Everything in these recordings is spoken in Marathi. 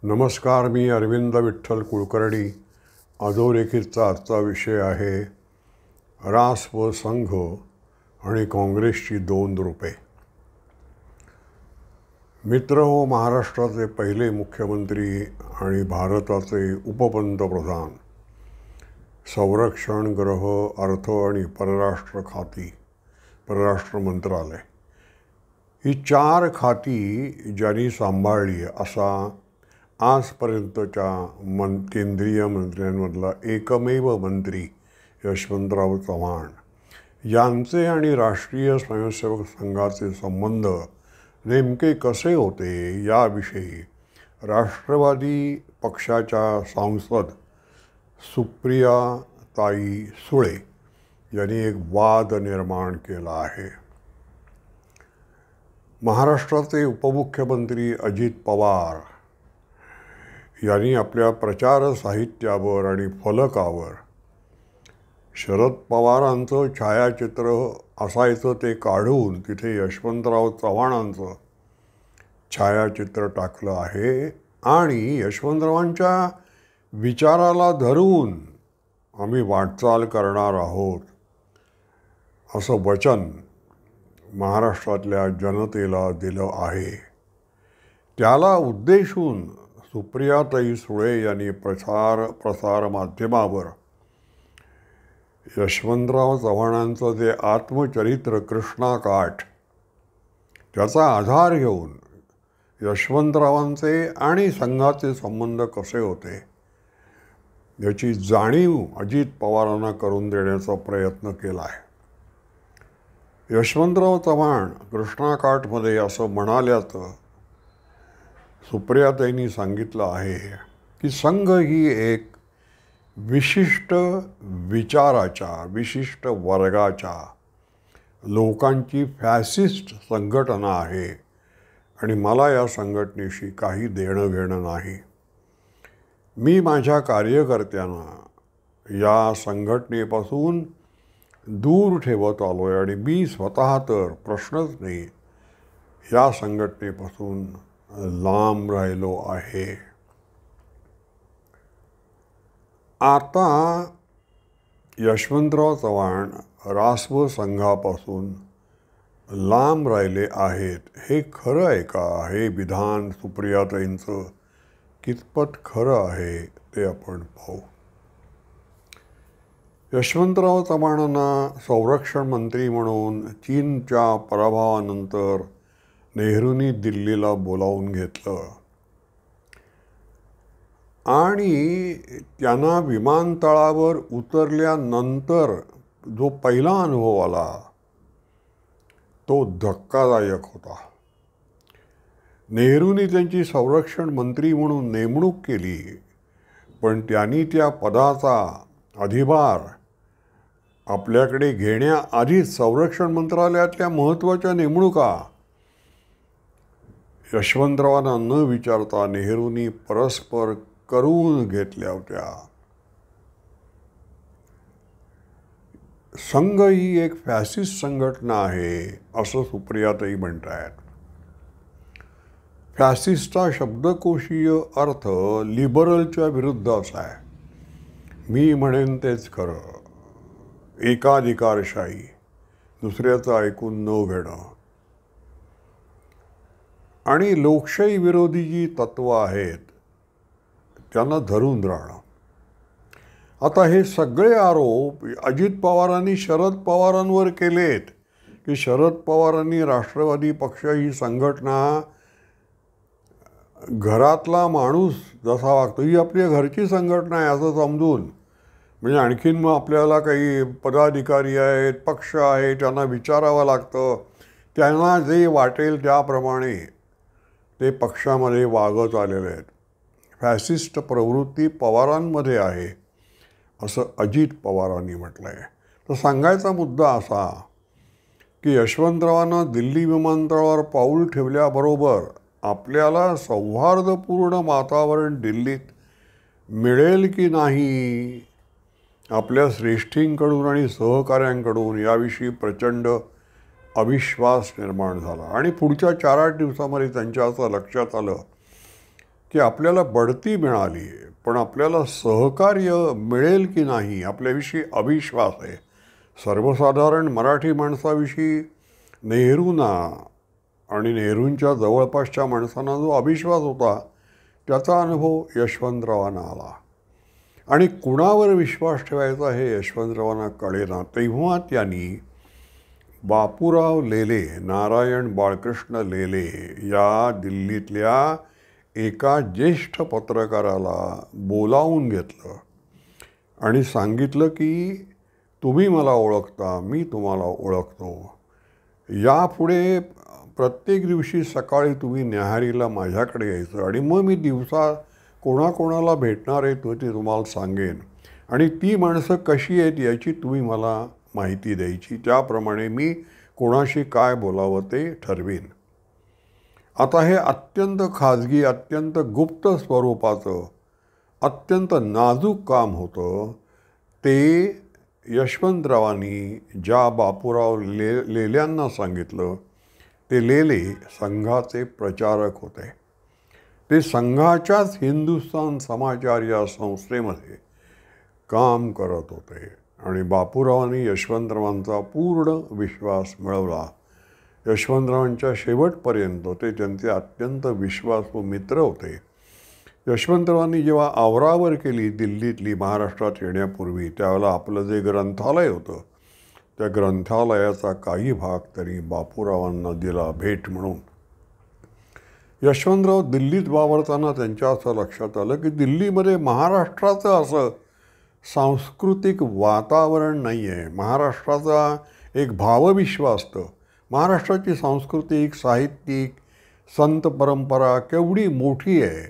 नमस्कार. मी अरविंद विठ्ठल कुलकर्णी. अधोरेखितचा आजचा विषय आहे रास व संघ आणि काँग्रेसची 2 रूपे. मित्र हो, महाराष्ट्राचे पहिले मुख्यमंत्री आणि भारताचे उपपंतप्रधान, संरक्षण, गृह, अर्थ आणि परराष्ट्र खाती, परराष्ट्र मंत्रालय ही 4 खाती ज्यांनी सांभाळली असा आजपर्यंतच्या केंद्रीय मंत्र्यांमधला एकमेव मंत्री यशवंतराव चव्हाण यांचे आणि राष्ट्रीय स्वयंसेवक संघाचे संबंध नेमके कसे होते याविषयी राष्ट्रवादी पक्षाच्या सांसद सुप्रियाताई सुळे यांनी एक वाद निर्माण केला आहे. महाराष्ट्राचे उपमुख्यमंत्री अजित पवार यांनी आपल्या प्रचार साहित्यावर आणि फलकावर शरद पवारांचं छायाचित्र असायचं ते काढून तिथे यशवंतराव चव्हाणांचं छायाचित्र टाकलं आहे आणि यशवंतरावांच्या विचाराला धरून आम्ही वाटचाल करणार आहोत असं वचन महाराष्ट्रातल्या जनतेला दिलं आहे. त्याला उद्देशून सुप्रियाताई सुळे यांनी प्रसार माध्यमावर यशवंतराव चव्हाणांचं जे आत्मचरित्र कृष्णाकाठ त्याचा आधार घेऊन यशवंतरावांचे आणि संघाचे संबंध कसे होते याची जाणीव अजित पवारांना करून देण्याचा प्रयत्न केला आहे. यशवंतराव चव्हाण कृष्णाकाठमध्ये असं म्हणाल्याचं सुप्रियाताईंनी सांगितलं आहे की संघ ही एक विशिष्ट विचाराच्या, विशिष्ट वर्गाच्या लोकांची फॅसिस्ट संघटना आहे आणि मला या संघटनेशी काही देणं घेणं नाही. मी माझ्या कार्यकर्त्यांना या संघटनेपासून दूर ठेवत आलो आहे आणि मी स्वतः तर प्रश्नच नाही या संघटनेपासून लांब राहिलो आहे. आता यशवंतराव चव्हाण रासव संघापासून लांब राहिले आहेत हे खरं आहे का? हे विधान सुप्रियाताईंचं कितपत खरं आहे ते आपण पाहू. यशवंतराव चव्हाणांना संरक्षण मंत्री म्हणून चीनच्या पराभवानंतर नेहरूंनी दिल्लीला बोलावून घेतलं आणि त्यांना विमानतळावर उतरल्यानंतर जो पहिला अनुभव आला तो धक्कादायक होता. नेहरूंनी त्यांची संरक्षण मंत्री म्हणून नेमणूक केली, पण त्यांनी त्या पदाचा अधिभार आपल्याकडे घेण्याआधीच संरक्षण मंत्रालयातल्या महत्त्वाच्या नेमणुका यशवंतरावांना न विचारता नेहरूंनी परस्पर करून घेतल्या होत्या. संघ ही एक फॅसिस्ट संघटना आहे असं सुप्रियाताई म्हणत आहेत. फॅसिस्टचा शब्दकोशीय अर्थ लिबरलच्या विरुद्ध असा आहे. मी म्हणेन तेच खरं, एकाधिकारशाही, दुसऱ्याचं ऐकून न घेणं आणि लोकशाही विरोधी जी तत्त्व आहेत त्यांना धरून राहणं. आता हे सगळे आरोप अजित पवारांनी शरद पवारांवर केलेत की शरद पवारांनी राष्ट्रवादी पक्ष ही संघटना घरातला माणूस जसा वागतो ही आपल्या घरची संघटना आहे असं समजून, म्हणजे आणखीन मग आपल्याला काही पदाधिकारी आहेत, पक्ष आहे, त्यांना विचारावं लागतं, त्यांना जे वाटेल त्याप्रमाणे ते पक्षामध्ये वागत आलेले आहेत. फॅसिस्ट प्रवृत्ती पवारांमध्ये आहे असं अजित पवारांनी म्हटलं आहे. तर सांगायचा मुद्दा असा की यशवंतरावांना दिल्ली विमानतळावर पाऊल ठेवल्याबरोबर आपल्याला सौहार्दपूर्ण वातावरण दिल्लीत मिळेल की नाही आपल्या श्रेष्ठींकडून आणि सहकाऱ्यांकडून याविषयी प्रचंड अविश्वास निर्माण झाला आणि पुढच्या 4-8 दिवसामध्ये त्यांच्या असं लक्षात आलं की आपल्याला बढती मिळाली, पण आपल्याला सहकार्य मिळेल की नाही आपल्याविषयी अविश्वास आहे. सर्वसाधारण मराठी माणसाविषयी नेहरूंना आणि नेहरूंच्या जवळपासच्या माणसांना जो अविश्वास होता त्याचा अनुभव यशवंतरावांना आला. आणि कुणावर विश्वास ठेवायचा हे यशवंतरावांना कळेना. तेव्हा त्यांनी बापूराव लेले, नारायण बाळकृष्ण लेले या दिल्लीतल्या एका ज्येष्ठ पत्रकाराला बोलावून घेतलं आणि सांगितलं की तुम्ही मला ओळखता, मी तुम्हाला ओळखतो. यापुढे प्रत्येक दिवशी सकाळी तुम्ही न्याहारीला माझ्याकडे यायचं आणि मग मी दिवसा कोणाकोणाला भेटणार आहे ते तुम्हाला सांगेन आणि ती माणसं कशी आहेत याची तुम्ही मला माहिती द्यायची. त्याप्रमाणे मी कोणाशी काय बोलावं ते ठरवीन. आता हे अत्यंत खाजगी, अत्यंत गुप्त स्वरूपाचं, अत्यंत नाजूक काम होतं. ते यशवंतरावांनी ज्या बापूराव लेल्यांना सांगितलं, ते लेले संघाचे प्रचारक होते. ते संघाच्याच हिंदुस्थान समाचार या संस्थेमध्ये काम करत होते आणि बापूरावांनी यशवंतरावांचा पूर्ण विश्वास मिळवला. यशवंतरावांच्या शेवटपर्यंत ते त्यांचे अत्यंत विश्वासू मित्र होते. यशवंतरावांनी जेव्हा आवरावर केली दिल्लीतली महाराष्ट्रात येण्यापूर्वी, त्यावेळेला आपलं जे ग्रंथालय होतं त्या ग्रंथालयाचा काही भाग त्यांनी बापूरावांना दिला भेट म्हणून. यशवंतराव दिल्लीत वावरताना त्यांच्या असं लक्षात आलं की दिल्लीमध्ये महाराष्ट्राचं असं सांस्कृतिक वातावरण नाही आहे. महाराष्ट्राचा एक भावविश्व असतं. महाराष्ट्राची सांस्कृतिक, साहित्यिक, संत परंपरा केवढी मोठी आहे,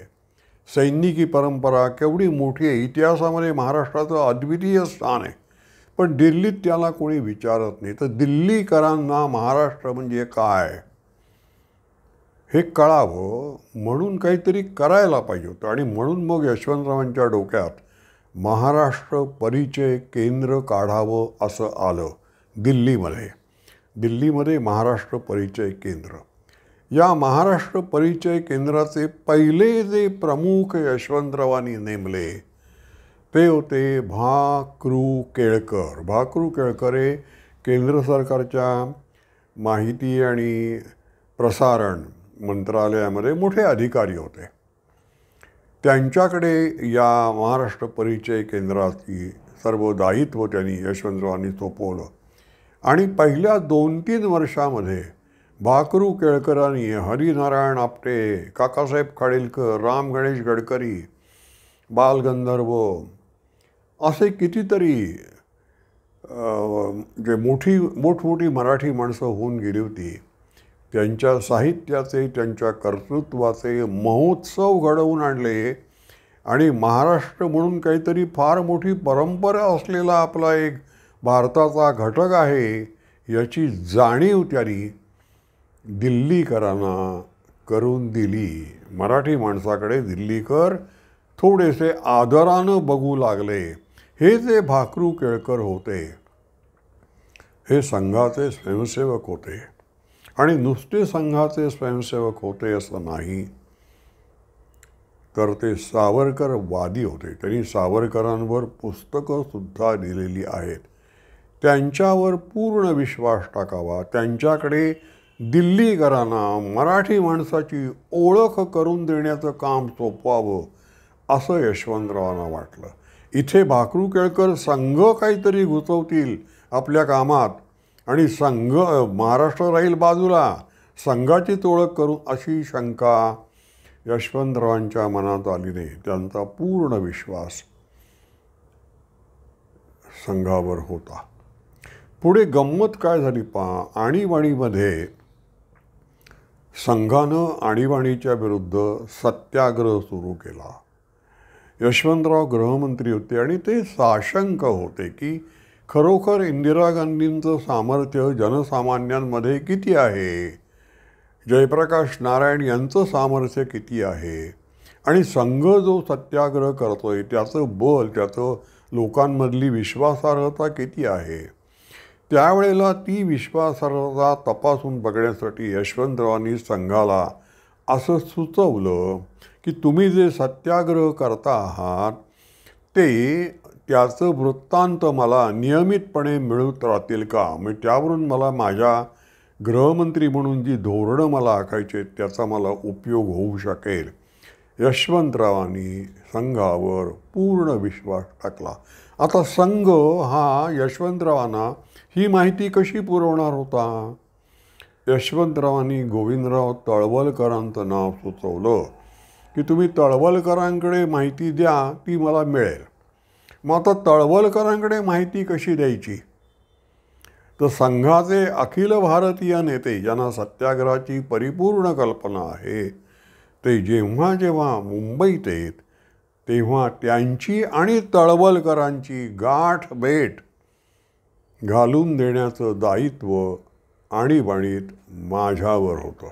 सैनिकी परंपरा केवढी मोठी आहे, इतिहासामध्ये महाराष्ट्राचं अद्वितीय स्थान आहे. पण दिल्लीत त्याला कोणी विचारत नाही. तर दिल्लीकरांना महाराष्ट्र म्हणजे काय हे कळावं म्हणून काहीतरी करायला पाहिजे होतं. आणि म्हणून मग यशवंतरावांच्या डोक्यात महाराष्ट्र परिचय केंद्र काढावं असं आलं. दिल्लीमध्ये महाराष्ट्र परिचय केंद्र. या महाराष्ट्र परिचय केंद्राचे पहिले जे प्रमुख यशवंतरावांनी नेमले ते होते भा.कृ. केळकर. भा.कृ. केळकर हे केंद्र सरकारच्या माहिती आणि प्रसारण मंत्रालयामध्ये मोठे अधिकारी होते. त्यांच्याकडे या महाराष्ट्र परिचय केंद्राची सर्व दायित्व त्यांनी यशवंतरावांनी सोपवलं. आणि पहिल्या 2-3 वर्षामध्ये भा.कृ. केळकरांनी हरिनारायण आपटे, काकासाहेब खाडीलकर, राम गणेश गडकरी, बालगंधर्व असे कितीतरी जे मोठमोठी मराठी माणसं होऊन गेली होती, त्यांच्या साहित्याचे, त्यांच्या कर्तृत्वाचे महोत्सव घडवून आणले. आणि महाराष्ट्र म्हणून काहीतरी फार मोठी परंपरा असलेला आपला एक भारताचा घटक आहे याची जाणीव त्यांनी दिल्लीकरांना करून दिली. मराठी माणसाकडे दिल्लीकर थोडेसे आदरानं बघू लागले. हे जे भा.कृ. केळकर होते हे संघाचे स्वयंसेवक होते. आणि नुसते संघाचे स्वयंसेवक होते असं नाही, तर ते सावरकरवादी होते. त्यांनी सावरकरांवर पुस्तकंसुद्धा लिहिलेली आहेत. त्यांच्यावर पूर्ण विश्वास टाकावा, त्यांच्याकडे दिल्लीकरांना मराठी माणसाची ओळख करून देण्याचं काम सोपवावं असं यशवंतरावांना वाटलं. इथे भा.कृ. केळकर संघ काहीतरी घुसवतील आपल्या कामात आणि संघ महाराष्ट्र राहील बाजूला, संघाचीच ओळख करू अशी शंका यशवंतरावांच्या मनात आली नाही. त्यांचा पूर्ण विश्वास संघावर होता. पुढे गंमत काय झाली पहा. आणीबाणीमध्ये संघानं आणीबाणीच्या विरुद्ध सत्याग्रह सुरू केला. यशवंतराव गृहमंत्री होते आणि ते साशंक होते की खरोखर इंदिरा गांधींचं सामर्थ्य जनसामान्यांमध्ये किती आहे, जयप्रकाश नारायण यांचं सामर्थ्य किती आहे आणि संघ जो सत्याग्रह करतोय त्याचं बल, त्याचं लोकांमधली विश्वासार्हता किती आहे. त्यावेळेला ती विश्वासार्हता तपासून बघण्यासाठी यशवंतरावांनी संघाला असं सुचवलं की तुम्ही जे सत्याग्रह करता आहात ते त्याचं वृत्तांत मला नियमितपणे मिळत राहतील का, म्हणजे त्यावरून मला माझ्या गृहमंत्री म्हणून जी धोरणं मला आखायची त्याचा मला उपयोग होऊ शकेल. यशवंतरावांनी संघावर पूर्ण विश्वास टाकला. आता संघ हा यशवंतरावांना ही माहिती कशी पुरवणार होता? यशवंतरावांनी गोविंदराव तळवलकरांचं नाव सुचवलं की तुम्ही तळवलकरांकडे माहिती द्या, ती मला मिळेल. मग आता तळवलकरांकडे माहिती कशी द्यायची? तर संघाचे अखिल भारतीय नेते ज्यांना सत्याग्रहाची परिपूर्ण कल्पना आहे ते जेव्हा जेव्हा मुंबईत येत तेव्हा त्यांची आणि तळवलकरांची गाठ भेट घालून देण्याचं दायित्व आणीबाणीत माझ्यावर होतं.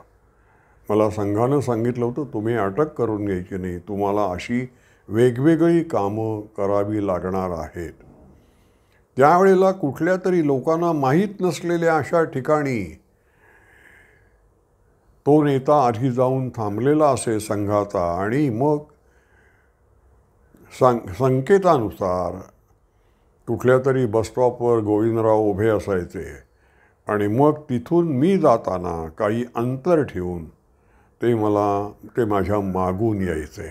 मला संघानं सांगितलं होतं तुम्ही अटक करून घ्यायची नाही, तुम्हाला अशी वेगवेगळी कामं करावी लागणार आहेत. त्यावेळेला कुठल्या तरी लोकांना माहीत नसलेल्या अशा ठिकाणी तो नेता आधी जाऊन थांबलेला असे संघाचा आणि मग संकेतानुसार कुठल्या तरी बसस्टॉपवर गोविंदराव उभे असायचे आणि मग तिथून मी जाताना काही अंतर ठेवून ते माझ्या मागून यायचे.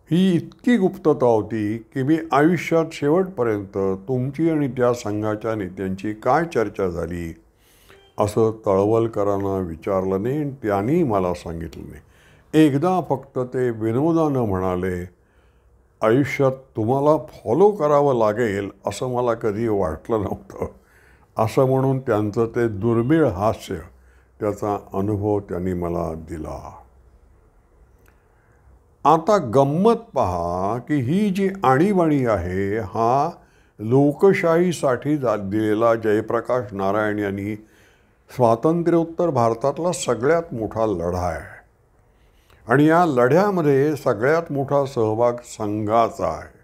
ही इतकी गुप्तता होती की मी आयुष्यात शेवटपर्यंत तुमची आणि त्या संघाच्या नेत्यांची काय चर्चा झाली असं तळवलकरांना विचारलं नाही आणि त्यांनी मला सांगितलं नाही. एकदा फक्त ते विनोदानं म्हणाले आयुष्यात तुम्हाला फॉलो करावं लागेल असं मला कधी वाटलं नव्हतं, असं म्हणून त्यांचं ते दुर्मिळ हास्य त्याचा अनुभव त्यांनी मला दिला. आता गंमत पहा की ही जी आणीबाणी आहे हा लोकशाहीसाठी दिलेला जयप्रकाश नारायण यांनी स्वातंत्र्योत्तर भारतातला सगळ्यात मोठा लढा आहे आणि या लढ्यामध्ये सगळ्यात मोठा सहभाग संघाचा आहे.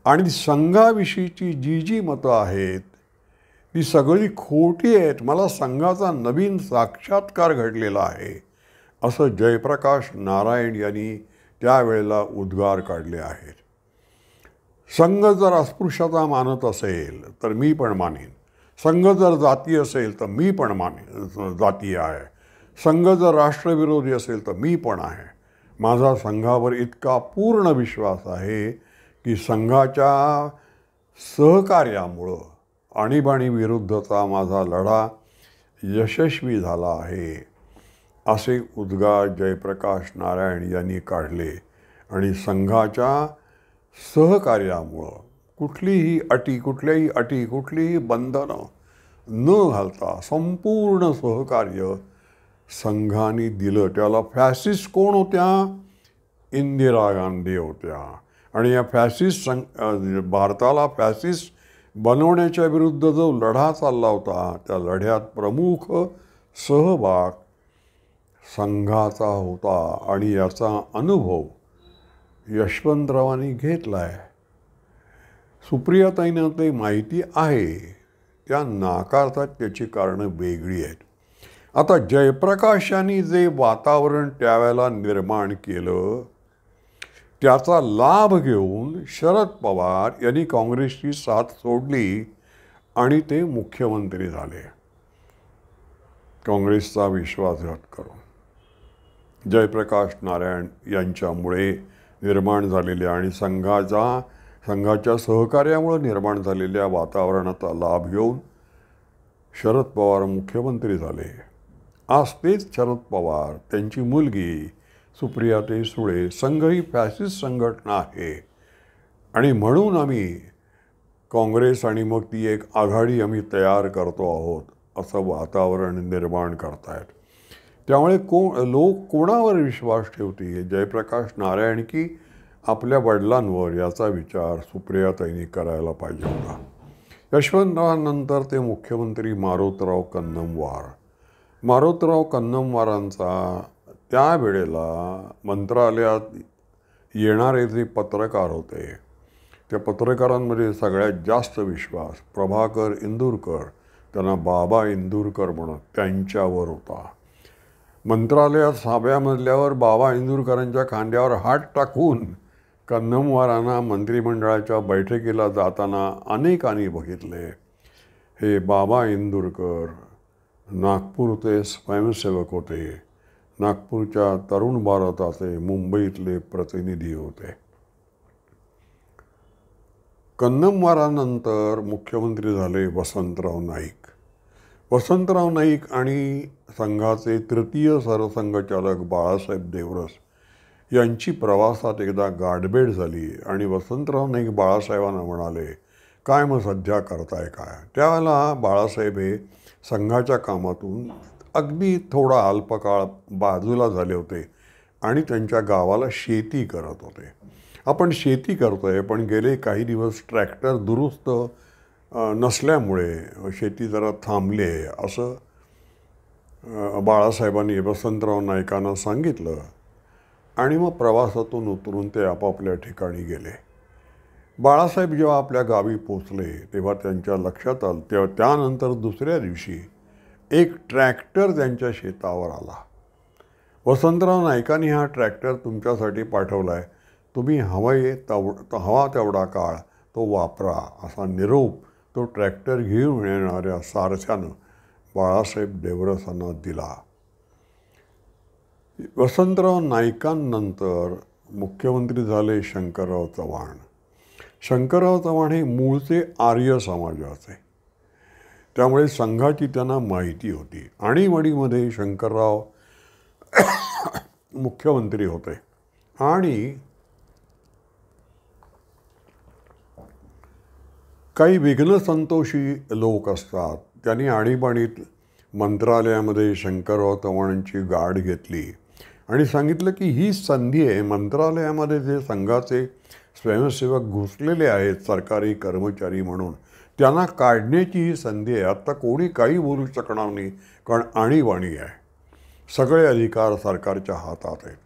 आणि संघाविषयीची जी जी मतं आहेत ती सगळी खोटी आहेत. मला संघाचा नवीन साक्षात्कार घडलेला आहे असं जयप्रकाश नारायण यांनी त्यावेळेला उद्गार काढले आहेत. संघ जर अस्पृश्यता मानत असेल तर मी पण मानेन. संघ जर जाती असेल तर मी पण मानेन जातीय आहे. संघ जर राष्ट्रविरोधी असेल तर मी पण आहे. माझा संघावर इतका पूर्ण विश्वास आहे की संघाच्या सहकार्यामुळं आणीबाणीविरुद्धचा माझा लढा यशस्वी झाला आहे असे उद्गार जयप्रकाश नारायण यांनी काढले. आणि संघाच्या सहकार्यामुळं कुठलीही अटी कुठलीही बंधनं न घालता संपूर्ण सहकार्य संघाने दिलं. त्याला फॅसिस्ट कोण होत्या? इंदिरा गांधी होत्या. आणि या भारताला फॅसिस्ट बनवण्याच्या विरुद्ध जो लढा चालला होता त्या लढ्यात प्रमुख सहभाग संघाचा होता आणि याचा अनुभव यशवंतरावांनी घेतला आहे. सुप्रियाताईंना ते माहिती आहे, त्या नाकारतात, त्याची कारणं वेगळी आहेत. आता जयप्रकाश यांनी जे वातावरण त्यावेळेला निर्माण केलं त्याचा लाभ घेऊन शरद पवार यांनी काँग्रेसची साथ सोडली आणि ते मुख्यमंत्री झाले काँग्रेसचा विश्वासघात करून. जयप्रकाश नारायण यांच्यामुळे निर्माण झालेल्या आणि संघाच्या सहकार्यामुळे निर्माण झालेल्या वातावरणाचा लाभ घेऊन शरद पवार मुख्यमंत्री झाले. आज तेच शरद पवार, त्यांची मुलगी सुप्रियाताई सुळे, संघ ही फॅसिस्ट संघटना आहे आणि म्हणून आम्ही काँग्रेस आणि मग ती एक आघाडी आम्ही तयार करतो आहोत असं वातावरण निर्माण करतायत. त्यामुळे लोक कोणावर विश्वास ठेवतील, जयप्रकाश नारायण की आपल्या वडिलांवर, याचा विचार सुप्रियाताईंनी करायला पाहिजे होता. यशवंतरावांनंतर ते मुख्यमंत्री मारोतराव कन्नमवारांचा त्यावेळेला मंत्रालयात येणारे जे पत्रकार होते त्या पत्रकारांमध्ये सगळ्यात जास्त विश्वास प्रभाकर इंदूरकर, त्यांना बाबा इंदूरकर म्हणत, त्यांच्यावर होता. मंत्रालयात साभ्यामधल्यावर बाबा इंदूरकरांच्या खांद्यावर हात टाकून कन्नमवारांना मंत्रिमंडळाच्या बैठकीला जाताना अनेकांनी बघितले. हे बाबा इंदूरकर नागपूरचे स्वयंसेवक होते. नागपूरच्या तरुण भारताचे मुंबईतले प्रतिनिधी होते. कन्नमवारानंतर मुख्यमंत्री झाले वसंतराव नाईक. वसंतराव नाईक आणि संघाचे तृतीय सरसंघचालक बाळासाहेब देवरस यांची प्रवासात एकदा गाठभेट झाली आणि वसंतराव नाईक बाळासाहेबांना म्हणाले, काय मग सध्या करताय काय? त्यावेळेला बाळासाहेब हे संघाच्या कामातून अगदी थोडा अल्पकाळ बाजूला झाले होते आणि त्यांच्या गावाला शेती करत होते. आपण शेती करतोय पण गेले काही दिवस ट्रॅक्टर दुरुस्त नसल्यामुळे शेती जरा थांबली आहे असं बाळासाहेबांनी वसंतराव नाईकांना सांगितलं आणि मग प्रवासातून उतरून ते आपापल्या ठिकाणी गेले. बाळासाहेब जेव्हा आपल्या गावी पोचले तेव्हा त्यांच्या लक्षात आलं, तेव्हा त्यानंतर दुसऱ्या दिवशी एक ट्रॅक्टर त्यांच्या शेतावर आला. वसंतराव नाईकांनी हा ट्रॅक्टर तुमच्यासाठी पाठवला आहे, तुम्ही हवा तेवढा काळ तो वापरा असा निरोप तो ट्रॅक्टर घेऊन येणाऱ्या सारथ्यानं बाळासाहेब देवरसांना दिला. वसंतराव नाईकांनंतर मुख्यमंत्री झाले शंकरराव चव्हाण. शंकरराव चव्हाण हे मूळचे आर्य समाजाचे, त्यामुळे संघाची त्यांना माहिती होती. आणीबाणीमध्ये शंकरराव मुख्यमंत्री होते आणि काही विघ्नसंतोषी लोक असतात. त्यांनी आणीबाणीत मंत्रालयामध्ये शंकरराव चव्हाणांची गाठ घेतली आणि सांगितलं की ही संधी आहे, मंत्रालयामध्ये जे संघाचे स्वयंसेवक घुसलेले आहेत सरकारी कर्मचारी म्हणून, त्यांना काढण्याची ही संधी आहे. आत्ता कोणी काही बोलू शकणार नाही कारण आणीबाणी आहे, सगळे अधिकार सरकारच्या हातात आहेत.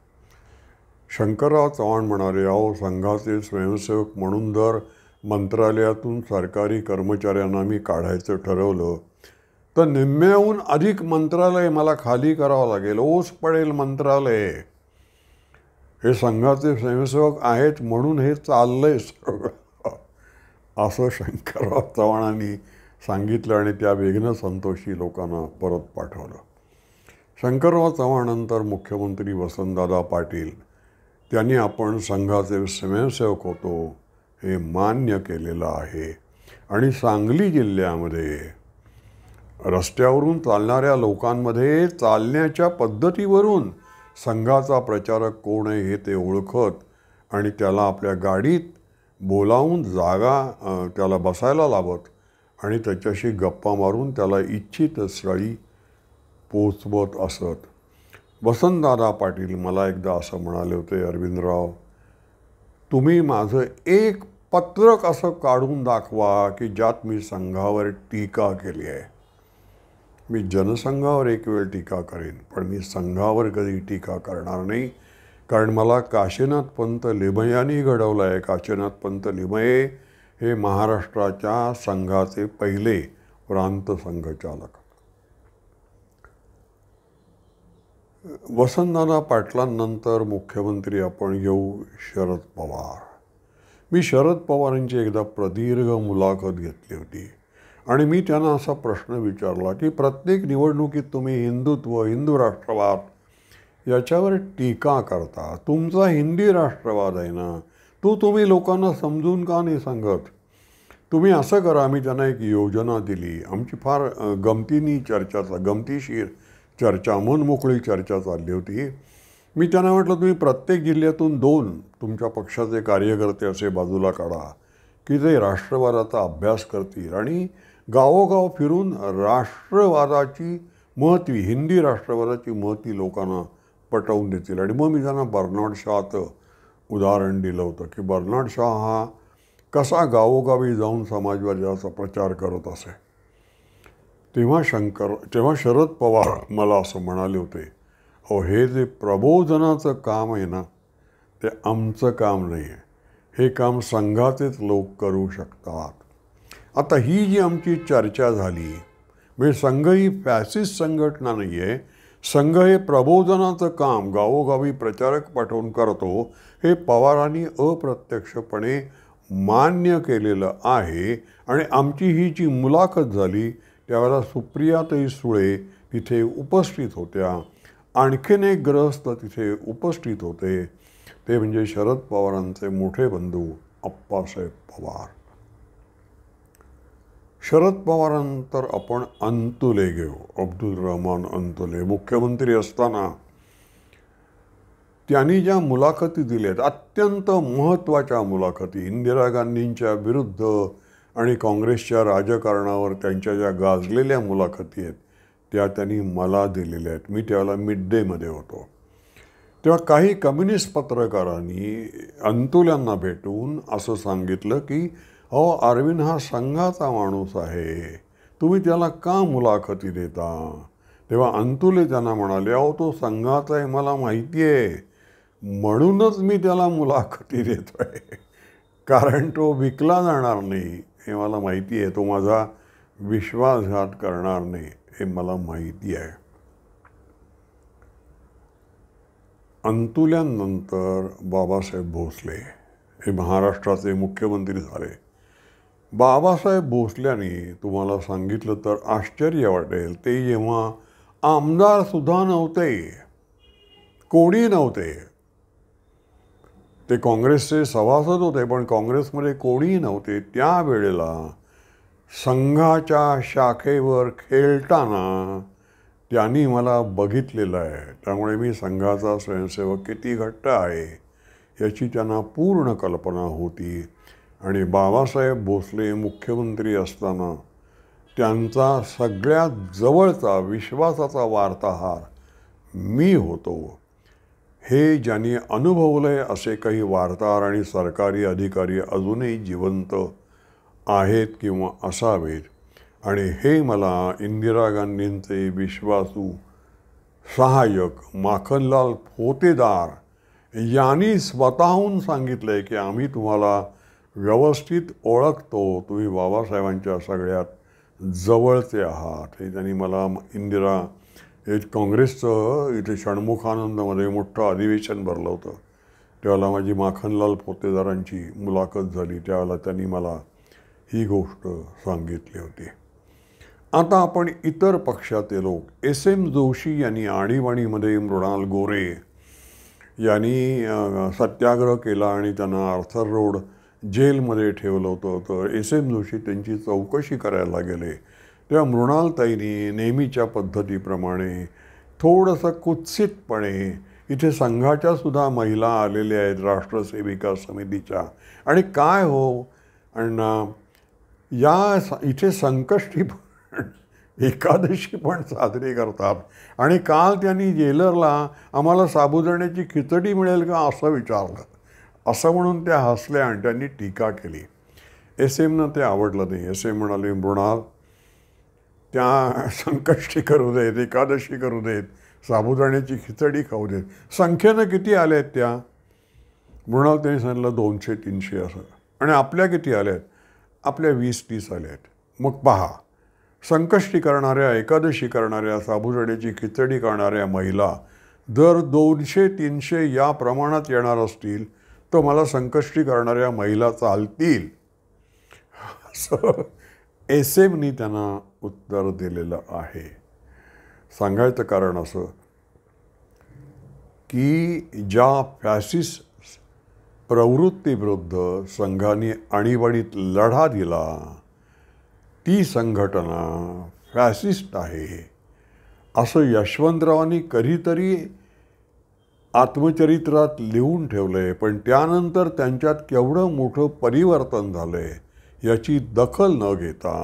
शंकरराव चव्हाण म्हणाले, अहो संघाचे स्वयंसेवक म्हणून जर मंत्रालयातून सरकारी कर्मचाऱ्यांना मी काढायचं ठरवलं तर निम्म्याहून अधिक मंत्रालय मला खाली करावं लागेल, ओस पडेल मंत्रालय. हे संघाचे स्वयंसेवक आहेत म्हणून हे चाललंय सगळं असं शंकरराव चव्हाणांनी सांगितलं आणि त्या विघ्नसंतोषी लोकांना परत पाठवलं. शंकरराव चव्हाणानंतर मुख्यमंत्री वसंतदादा पाटील, त्यांनी आपण संघाचे स्वयंसेवक होतो हे मान्य केलेलं आहे आणि सांगली जिल्ह्यामध्ये रस्त्यावरून चालणाऱ्या लोकांमध्ये चालण्याच्या पद्धतीवरून संघाचा प्रचारक कोण आहे हे ते ओळखत आणि त्याला आपल्या गाडीत बोलावून जागा त्याला बसायला लावत आणि त्याच्याशी गप्पा मारून त्याला इच्छित स्थळी पोचवत असत. वसंतदादा पाटील मला एकदा असं म्हणाले होते, अरविंदराव तुम्ही माझं एक पत्रक असं काढून दाखवा की ज्यात मी संघावर टीका केली आहे. मी जनसंघावर एक वेळ टीका करेन पण मी संघावर कधी टीका करणार नाही, कारण मला काशीनाथ पंत लिमयांनी घडवलं आहे. काशीनाथ पंत लिमये हे महाराष्ट्राच्या संघाचे पहिले प्रांत संघचालक. वसंतदादा पाटलांनंतर मुख्यमंत्री आपण घेऊ शरद पवार. मी शरद पवारांची एकदा प्रदीर्घ मुलाखत घेतली होती आणि मी त्यांना असा प्रश्न विचारला की प्रत्येक निवडणुकीत तुम्ही हिंदुत्व, हिंदू राष्ट्रवाद याच्यावर टीका करता, तुमचा हिंदी राष्ट्रवाद आहे ना, तुम्ही लोकांना समजून का नाही सांगत? तुम्ही असं करा. आम्ही त्यांना एक योजना दिली, आमची फार गमतीशीर चर्चा, मनमोकळी चर्चा चालली होती. मी त्यांना म्हटलं तुम्ही प्रत्येक जिल्ह्यातून 2 तुमच्या पक्षाचे कार्यकर्ते असे बाजूला काढा की जे राष्ट्रवादाचा अभ्यास करतील आणि गावोगाव फिरून राष्ट्रवादाची महती, हिंदी राष्ट्रवादाची महती लोकांना पटवून देतील. आणि मग मी त्यांना बर्नाड शहाचं उदाहरण दिलं होतं की बर्नाड शहा हा कसा गावोगावी जाऊन समाजवादाचा प्रचार करत असे. तेव्हा शरद पवार मला असं म्हणाले होते, अहो हे जे प्रबोधनाचं काम आहे ना ते आमचं काम नाही आहे, हे काम संघाचेच लोक करू शकतात. आता ही जी आमची चर्चा झाली, म्हणजे संघ ही फॅसिस्ट संघटना नाही आहे, संघ हे प्रबोधनाचं काम गावोगावी प्रचारक पाठवून करतो, हे पवारांनी अप्रत्यक्षपणे मान्य केलेलं आहे. आणि आमची ही जी मुलाखत झाली त्यावेळेला सुप्रियाताई सुळे तिथे उपस्थित होत्या. आणखीन एक ग्रहस्थ तिथे उपस्थित होते, ते म्हणजे शरद पवारांचे मोठे बंधू अप्पासाहेब पवार. शरद पवारांनंतर आपण अंतुले घेऊ. अब्दुल रहमान अंतुले मुख्यमंत्री असताना त्यांनी ज्या मुलाखती दिल्यात, अत्यंत महत्त्वाच्या मुलाखती, इंदिरा गांधींच्या विरुद्ध आणि काँग्रेसच्या राजकारणावर त्यांच्या ज्या गाजलेल्या मुलाखती आहेत त्या त्यांनी मला दिलेल्या आहेत. मी त्यावेळेला मिड डेमध्ये होतो. तेव्हा काही कम्युनिस्ट पत्रकारांनी अंतुल्यांना भेटून असं सांगितलं की अहो, अरविंद हा संघाचा माणूस आहे, तुम्ही त्याला का मुलाखती देता? तेव्हा अंतुले त्यांना म्हणाले, अहो तो संघाचा आहे मला माहिती आहे, म्हणूनच मी त्याला मुलाखती देतोय, कारण तो विकला जाणार नाही हे मला माहिती आहे, तो माझा विश्वासघात करणार नाही हे मला माहिती आहे. अंतुल्यांनंतर बाबासाहेब भोसले हे महाराष्ट्राचे मुख्यमंत्री झाले. बाबासाहेब भोसल्यांनी तुम्हाला सांगितलं तर आश्चर्य वाटेल, ते जेव्हा आमदार सुद्धा नव्हते, कोणी नव्हते, ते काँग्रेसचे सभासद होते पण काँग्रेसमध्ये कोणी नव्हते, त्यावेळेला संघाच्या शाखेवर खेळताना त्यांनी मला बघितलेलं आहे. त्यामुळे मी संघाचा स्वयंसेवक किती घट्ट आहे याची त्यांना पूर्ण कल्पना होती. आणि बाबासाहेब भोसले मुख्यमंत्री असताना त्यांचा सगळ्यात जवळचा विश्वासाचा वार्ताहर मी होतो. हे ज्यांनी अनुभवलं आहे असे काही वार्ताहर आणि सरकारी अधिकारी अजूनही जिवंत आहेत किंवा असावेत. आणि हे मला इंदिरा गांधींचे विश्वासू सहाय्यक माखनलाल फोतेदार यांनी स्वतःहून सांगितलं आहे की आम्ही तुम्हाला व्यवस्थित ओळखतो, तुम्ही बाबासाहेबांच्या सगळ्यात जवळचे आहात. हे त्यांनी मला इंदिरा काँग्रेसचं इथे षण्मुखानंदमध्ये मोठं अधिवेशन भरलं होतं, त्यावेळेला माझी माखनलाल फोतेदारांची मुलाखत झाली, त्यावेळेला त्यांनी मला ही गोष्ट सांगितली होती. आता आपण इतर पक्षाचे लोक, एस.एम. जोशी यांनी आणीबाणीमध्ये मृणाल गोरे यांनी सत्याग्रह केला आणि त्यांना आर्थर रोड जेलमध्ये ठेवलं होतं. तर एस.एम. जोशी त्यांची चौकशी करायला गेले तेव्हा मृणालताईंनी नेहमीच्या पद्धतीप्रमाणे थोडंसं कुत्सितपणे, इथे संघाच्या सुद्धा महिला आलेल्या आहेत राष्ट्रसेविका समितीच्या, आणि काय हो या इथे संकष्टी एकादशी पण साजरी करतात, आणि काल त्यांनी जेलरला आम्हाला साबुदाण्याची खिचडी मिळेल का असं विचारलं. असं म्हणून त्या हसल्या आणि त्यांनी टीका केली. एस.एमनं ते आवडलं नाही. एस.एम. म्हणाले, मृणाल त्या संकष्टी करू देत, एकादशी करू देत, साबुदाण्याची खिचडी खाऊ देत. संख्येनं किती आल्या आहेत त्या? मृणाल त्यांनी सांगितलं 200-300 असं. आणि आपल्या किती आल्या आहेत? आपल्या 20-30 आल्या आहेत. मग पहा, संकष्टी करणाऱ्या, एकादशी करणाऱ्या, साबुदाण्याची खिचडी करणाऱ्या महिला जर 200-300 या प्रमाणात येणार असतील तर मला संकष्टी करणाऱ्या महिला चालतील, असं एस.एमनी त्यांना उत्तर दिलेलं आहे. सांगायचं कारण असं की ज्या फॅसिस्ट प्रवृत्तीविरुद्ध संघाने आणीबाणीत लढा दिला ती संघटना फॅसिस्ट आहे असं यशवंतरावांनी कधीतरी आत्मचरित्रात लिहून ठेवलं आहे. पण त्यानंतर त्यांच्यात केवढं मोठं परिवर्तन झालं आहे याची दखल न घेता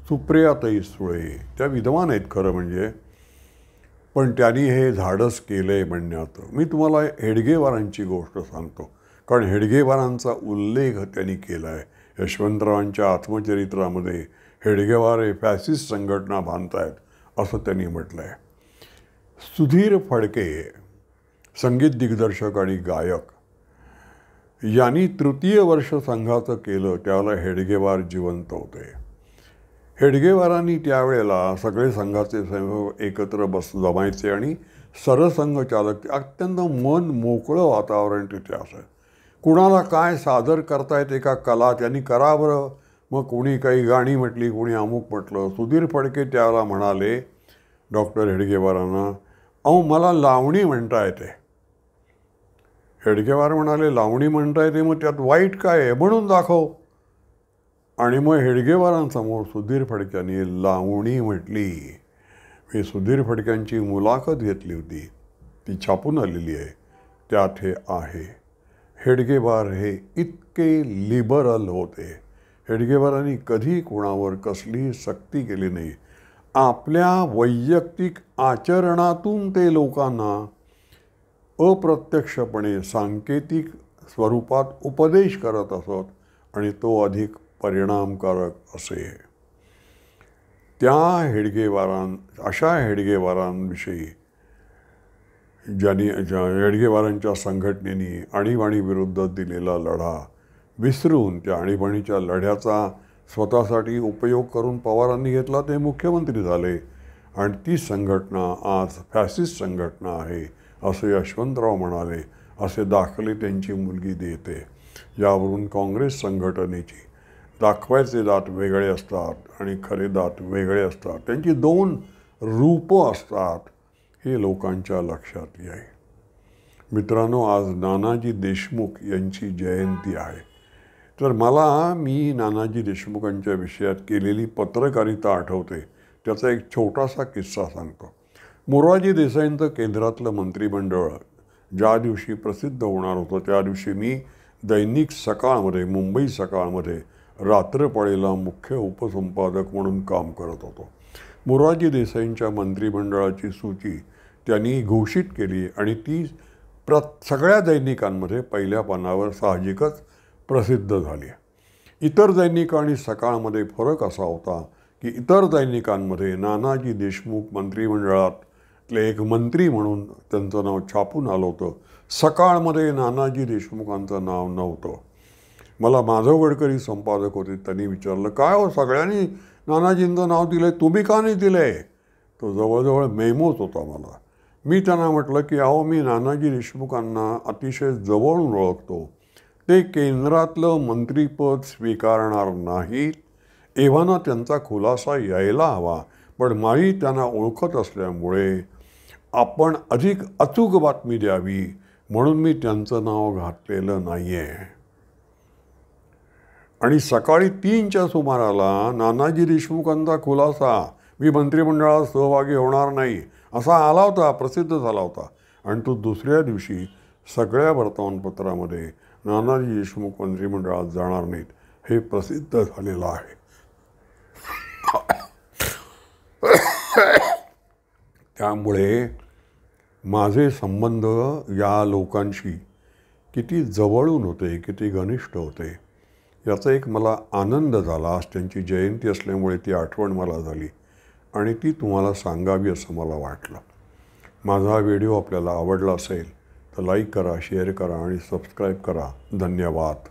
सुप्रियाताई सुळे, त्या विद्वान आहेत खरं म्हणजे, पण त्यांनी हे धाडस केलं आहे म्हणण्यात. मी तुम्हाला हेडगेवारांची गोष्ट सांगतो, कारण हेडगेवारांचा उल्लेख त्यांनी केला आहे. यशवंतरावांच्या आत्मचरित्रामध्ये हेडगेवार हे फॅसिस्ट संघटना बांधतायत असं त्यांनी म्हटलं आहे. सुधीर फडके संगीत दिग्दर्शक आणि गायक यांनी तृतीय वर्ष संघाचं केलं त्यावेळेला हेडगेवार जिवंत होते. हेडगेवारांनी त्यावेळेला सगळे संघाचे एकत्र जमायचे आणि सरसंघचालक अत्यंत मन मोकळं वातावरण तिथे असायचं. कुणाला काय सादर करता येते का कला त्यांनी करा बरं. मग कोणी काही गाणी म्हटली, कोणी अमुक म्हटलं. सुधीर फडके त्याला म्हणाले डॉक्टर हेडगेवारांना, अहो मला लावणी म्हणता येते. हेडगेवार म्हणाले लावणी म्हणता येते, मग त्यात वाईट काय आहे, म्हणून दाखव. आणि मग हेडगेवारांसमोर सुधीर फडक्यांनी लावणी म्हटली. मी सुधीर फडक्यांची मुलाखत घेतली होती, ती छापून आलेली आहे. त्यात हे आहे. हेडगेवार हे इतके लिबरल होते. हेडगेवारांनी कधी कोणावर कसलीही सक्ती केली नाही. आपल्या वैयक्तिक आचरणातून ते लोकांना अप्रत्यक्षपणे सांकेतिक स्वरूपात उपदेश करत असत आणि तो अधिक परिणामकारक असे. अशा हेडगेवारांविषयी हेडगेवारांच्या संघटनेने आणीबाणीविरुद्ध दिलेला लढा विसरून त्या आणीबाणीच्या लढ्याचा स्वतःसाठी उपयोग करून पवारांनी घेतला. ते मुख्यमंत्री झाले आणि ती संघटना आज फॅसिस्ट संघटना आहे असे यशवंतराव म्हणाले. असे दाखले त्यांची मुलगी देते. यावरून काँग्रेस संघटनेची दाखवायचे दात वेगळे असतात आणि खरे दात वेगळे असतात. त्यांची दोन रूपं असतात हे लोकांच्या लक्षात येईल. मित्रांनो, आज नानाजी देशमुख यांची जयंती आहे. तर मी नानाजी देशमुखांच्या विषयात केलेली पत्रकारिता आठवते. त्याचा एक छोटासा किस्सा सांगतो. मोरारजी देसाईंचं केंद्रातलं मंत्रिमंडळ ज्या दिवशी प्रसिद्ध होणार होतं त्या दिवशी मी दैनिक सकाळमध्ये, मुंबई सकाळमध्ये रात्रपाळीला मुख्य उपसंपादक म्हणून काम करत होतो. मोरारजी देसाईंच्या मंत्रिमंडळाची सूची त्यांनी घोषित केली आणि ती सगळ्या दैनिकांमध्ये पहिल्या पानावर साहजिकच प्रसिद्ध झाली. इतर दैनिक आणि सकाळमध्ये फरक असा होता की इतर दैनिकांमध्ये नानाजी देशमुख मंत्रिमंडळातले एक मंत्री म्हणून त्यांचं नाव छापून आलं होतं. सकाळमध्ये नानाजी देशमुखांचं नाव नव्हतं. मला माधव गडकरी संपादक होते, त्यांनी विचारलं, काय हो सगळ्यांनी नानाजींचं नाव दिलं आहे, तुम्ही का नाही दिलं आहे? तो जवळजवळ मेमोच होता मला. मी त्यांना म्हटलं की अहो, मी नानाजी देशमुखांना अतिशय जवळून ओळखतो. ते केंद्रातलं मंत्रिपद स्वीकारणार नाहीत, एव्हाना त्यांचा खुलासा यायला हवा. पण मी त्यांना ओळखत असल्यामुळे आपण अधिक अचूक बातमी द्यावी म्हणून मी त्यांचं नाव घातलेलं नाही आहे. आणि सकाळी 3च्या सुमाराला नानाजी देशमुखांचा खुलासा, मी मंत्रिमंडळात सहभागी होणार नाही, असा आला होता, प्रसिद्ध झाला होता. आणि तो दुसऱ्या दिवशी सगळ्या वर्तमानपत्रामध्ये नानाजी देशमुख मंत्रिमंडळात जाणार नाहीत हे प्रसिद्ध झालेलं आहे. त्यामुळे माझे संबंध या लोकांशी किती जवळून होते, किती घनिष्ठ होते याचा एक मला आनंद झाला. आज त्यांची जयंती असल्यामुळे ती आठवण मला झाली आणि ती तुम्हाला सांगावी असं मला वाटलं. माझा हा व्हिडिओ आपल्याला आवडला असेल तर लाईक करा, शेअर करा आणि सबस्क्राईब करा. धन्यवाद.